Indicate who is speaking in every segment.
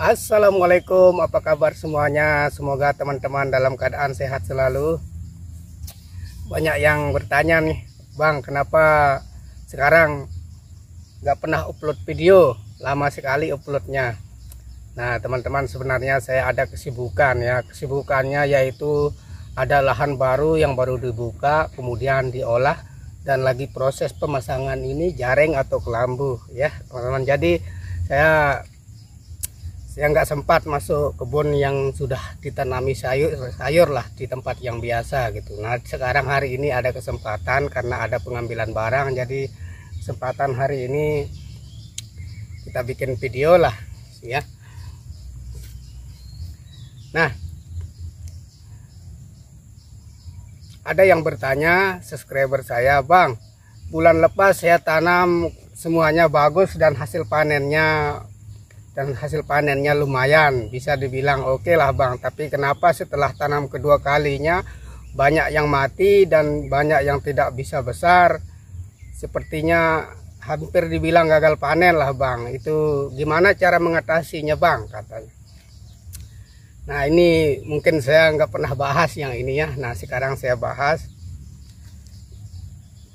Speaker 1: Assalamualaikum, apa kabar semuanya? Semoga teman-teman dalam keadaan sehat selalu. Banyak yang bertanya nih, Bang, kenapa sekarang nggak pernah upload video? Lama sekali uploadnya. Nah, teman-teman, sebenarnya saya ada kesibukan ya. Kesibukannya yaitu ada lahan baru yang baru dibuka, kemudian diolah dan lagi proses pemasangan ini jaring atau kelambu ya, teman-teman. Jadi saya nggak sempat masuk kebun yang sudah ditanami sayur lah di tempat yang biasa gitu. Nah, sekarang hari ini ada kesempatan karena ada pengambilan barang, jadi kesempatan hari ini kita bikin video lah ya. Nah, ada yang bertanya subscriber saya, Bang, bulan lepas saya tanam semuanya bagus dan hasil panennya lumayan, bisa dibilang oke lah, Bang, tapi kenapa setelah tanam kedua kalinya banyak yang mati dan banyak yang tidak bisa besar, sepertinya hampir dibilang gagal panen lah, Bang. Itu gimana cara mengatasinya, Bang, katanya. Nah, ini mungkin saya nggak pernah bahas yang ini ya. Nah, sekarang saya bahas.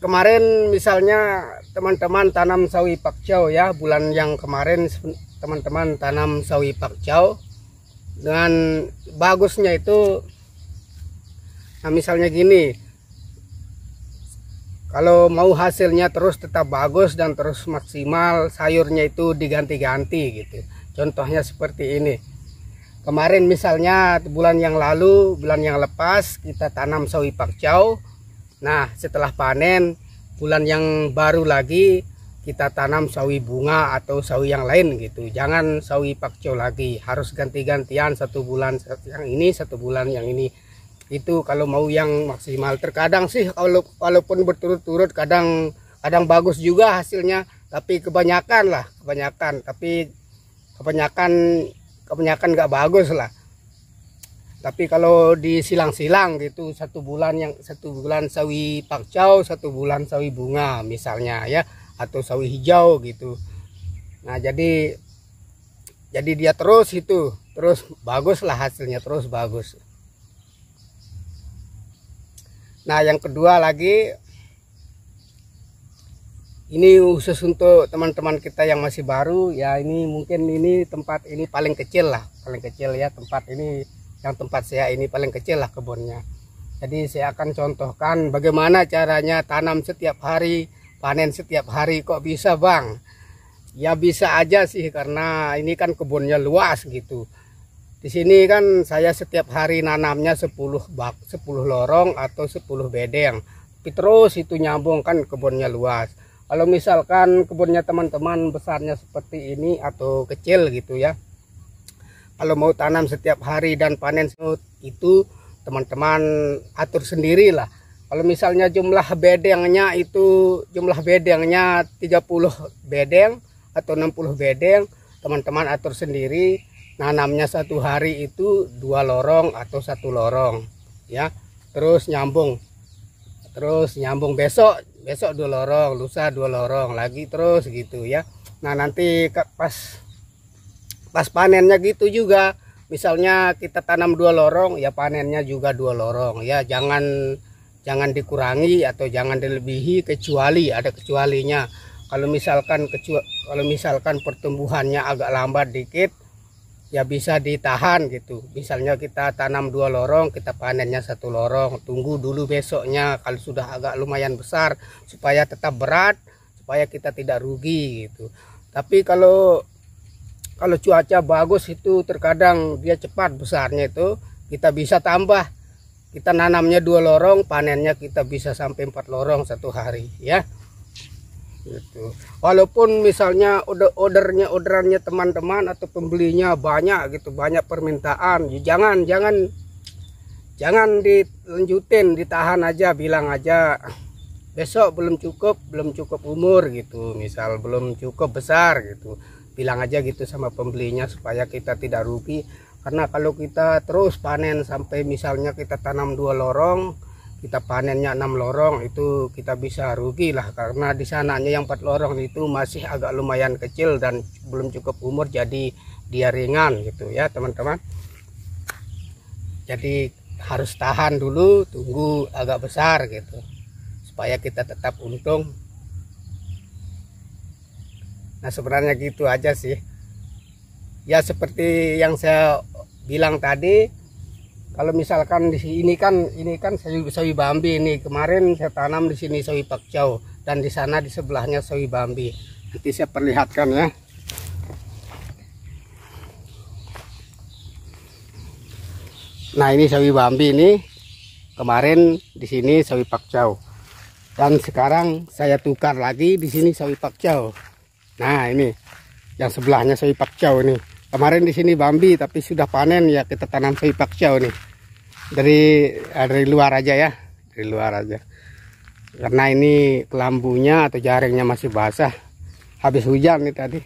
Speaker 1: Kemarin misalnya teman-teman tanam sawi pakcoy ya, bulan yang kemarin teman-teman tanam sawi pakcoy dengan bagusnya itu. Nah, misalnya gini, kalau mau hasilnya terus tetap bagus dan terus maksimal, sayurnya itu diganti-ganti gitu. Contohnya seperti ini. Kemarin misalnya bulan yang lalu, bulan yang lepas kita tanam sawi pakcoy. Nah, setelah panen bulan yang baru lagi kita tanam sawi bunga atau sawi yang lain gitu. Jangan sawi pakcoy lagi, harus ganti-gantian, satu bulan yang ini, satu bulan yang ini. Itu kalau mau yang maksimal. Terkadang sih walaupun berturut-turut kadang bagus juga hasilnya, tapi kebanyakan nggak bagus lah. Tapi kalau disilang-silang gitu, satu bulan sawi pakcoy, satu bulan sawi bunga misalnya ya, atau sawi hijau gitu. Nah, jadi dia terus bagus lah hasilnya, terus bagus. Nah, yang kedua lagi, ini khusus untuk teman-teman kita yang masih baru ya. Ini mungkin ini tempat ini paling kecil ya, tempat ini. Yang tempat saya ini paling kecil lah kebunnya. Jadi saya akan contohkan bagaimana caranya tanam setiap hari, panen setiap hari. Kok bisa, Bang? Ya bisa aja sih, karena ini kan kebunnya luas gitu. Di sini kan saya setiap hari nanamnya 10 lorong atau 10 bedeng. Tapi terus itu nyambung, kan kebunnya luas. Kalau misalkan kebunnya teman-teman besarnya seperti ini atau kecil gitu ya, kalau mau tanam setiap hari dan panen itu teman-teman atur sendirilah. Kalau misalnya jumlah bedengnya 30 bedeng atau 60 bedeng, teman-teman atur sendiri. Nanamnya satu hari itu 2 lorong atau 1 lorong ya. Terus nyambung besok 2 lorong, lusa 2 lorong lagi, terus gitu ya. Nah, nanti pas panennya gitu juga, misalnya kita tanam 2 lorong ya, panennya juga 2 lorong ya. Jangan dikurangi atau jangan dilebihi, kecuali ada kecualinya. Kalau misalkan pertumbuhannya agak lambat dikit ya bisa ditahan gitu. Misalnya kita tanam 2 lorong, kita panennya 1 lorong, tunggu dulu besoknya kalau sudah agak lumayan besar, supaya tetap berat, supaya kita tidak rugi gitu. Tapi kalau cuaca bagus itu terkadang dia cepat besarnya, itu kita bisa tambah. Kita nanamnya 2 lorong, panennya kita bisa sampai 4 lorong satu hari ya. Gitu. Walaupun misalnya orderannya teman-teman atau pembelinya banyak gitu, banyak permintaan, ya jangan dilanjutin, ditahan aja, bilang aja besok belum cukup umur gitu, misal belum cukup besar gitu. Bilang aja gitu sama pembelinya supaya kita tidak rugi. Karena kalau kita terus panen sampai misalnya kita tanam 2 lorong, kita panennya 6 lorong, itu kita bisa rugi lah, karena di sananya yang 4 lorong itu masih agak lumayan kecil dan belum cukup umur, jadi dia ringan gitu ya teman-teman. Jadi harus tahan dulu, tunggu agak besar gitu supaya kita tetap untung. Nah sebenarnya gitu aja sih ya, seperti yang saya bilang tadi. Kalau misalkan di sini kan sawi bambi ini, kemarin saya tanam di sini sawi pakcow dan di sana di sebelahnya sawi bambi. Nanti saya perlihatkan ya. Nah ini sawi bambi ini, kemarin di sini sawi pakcow dan sekarang saya tukar lagi di sini sawi pakcow. Nah ini yang sebelahnya sawi pakcow ini. Kemarin di sini bambi tapi sudah panen ya, kita tanam sawi pakcow nih. Dari luar aja ya, dari luar aja. Karena ini kelambunya atau jaringnya masih basah. Habis hujan nih tadi.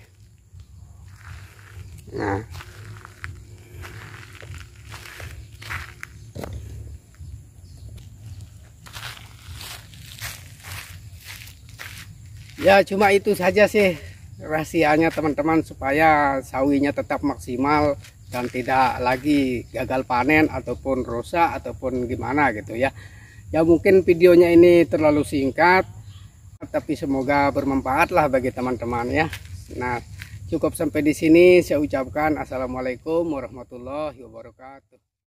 Speaker 1: Nah. Ya cuma itu saja sih rahasianya teman-teman, supaya sawinya tetap maksimal dan tidak lagi gagal panen ataupun rusak ataupun gimana gitu ya. Ya mungkin videonya ini terlalu singkat, tapi semoga bermanfaat lah bagi teman-teman ya. Nah cukup sampai di sini, saya ucapkan assalamualaikum warahmatullahi wabarakatuh.